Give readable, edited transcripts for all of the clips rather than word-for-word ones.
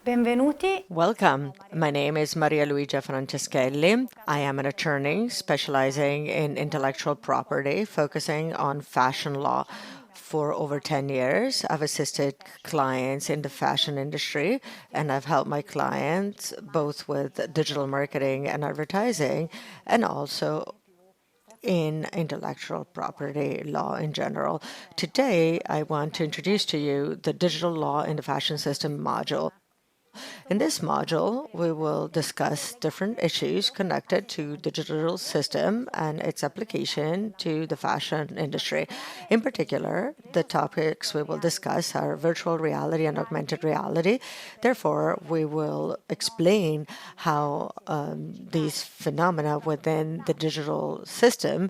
Benvenuti. Welcome. My name is Maria Luigia Franceschelli. I am an attorney specializing in intellectual property, focusing on fashion law. For over 10 years, I've assisted clients in the fashion industry, and I've helped my clients both with digital marketing and advertising, and also in intellectual property law in general. Today, I want to introduce to you the digital law in the fashion system module. In this module, we will discuss different issues connected to the digital system and its application to the fashion industry. In particular, the topics we will discuss are virtual reality and augmented reality. Therefore, we will explain how these phenomena within the digital system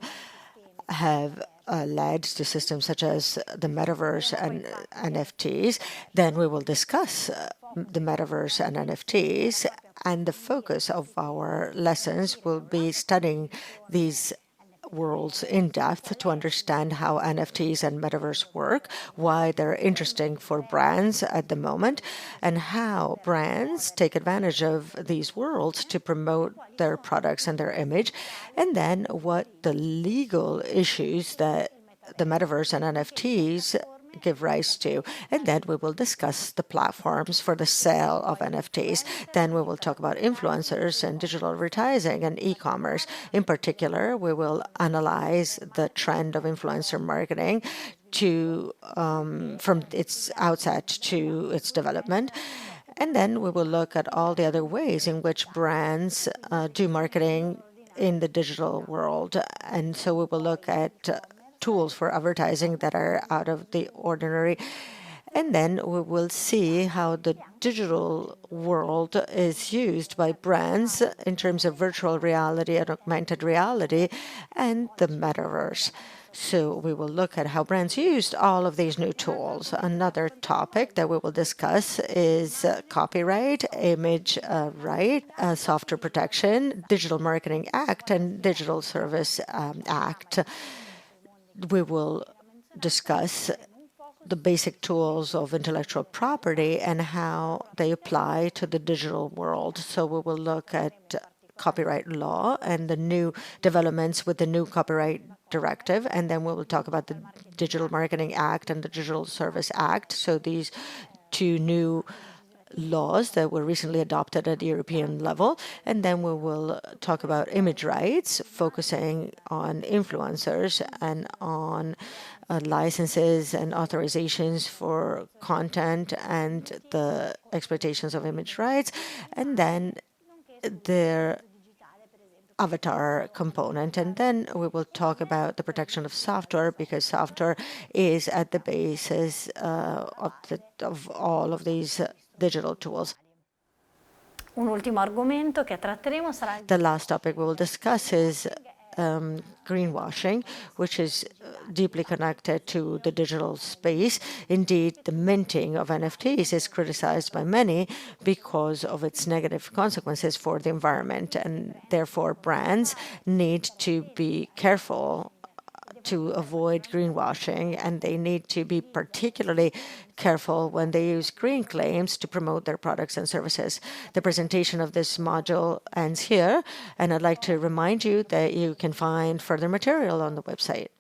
have led to systems such as the metaverse and NFTs. Then we will discuss the metaverse and NFTs, and the focus of our lessons will be studying these worlds in depth to understand how NFTs and metaverse work, why they're interesting for brands at the moment, and how brands take advantage of these worlds to promote their products and their image, and then what the legal issues that the metaverse and NFTs give rise to. And then we will discuss the platforms for the sale of NFTs. Then we will talk about influencers and digital advertising and e-commerce. In particular, we will analyze the trend of influencer marketing from its outset to its development. And then we will look at all the other ways in which brands do marketing in the digital world. And so we will look at tools for advertising that are out of the ordinary. And then we will see how the digital world is used by brands in terms of virtual reality and augmented reality and the metaverse. So we will look at how brands used all of these new tools. Another topic that we will discuss is copyright, image right, software protection, Digital Marketing Act, and Digital Service Act. We will discuss the basic tools of intellectual property and how they apply to the digital world. So we will look at copyright law and the new developments with the new copyright directive, and then we will talk about the Digital Marketing Act and the Digital Service Act. So these two new laws that were recently adopted at the European level, and then we will talk about image rights, focusing on influencers and on licenses and authorizations for content and the exploitations of image rights, and then their avatar component. And then we will talk about the protection of software, because software is at the basis of all of these digital tools. Un ultimo argomento che tratteremo sarà The last topic we will discuss is greenwashing, which is deeply connected to the digital space. Indeed, the minting of NFTs is criticized by many because of its negative consequences for the environment, and therefore brands need to be careful to avoid greenwashing, and they need to be particularly careful when they use green claims to promote their products and services. The presentation of this module ends here, and I'd like to remind you that you can find further material on the website.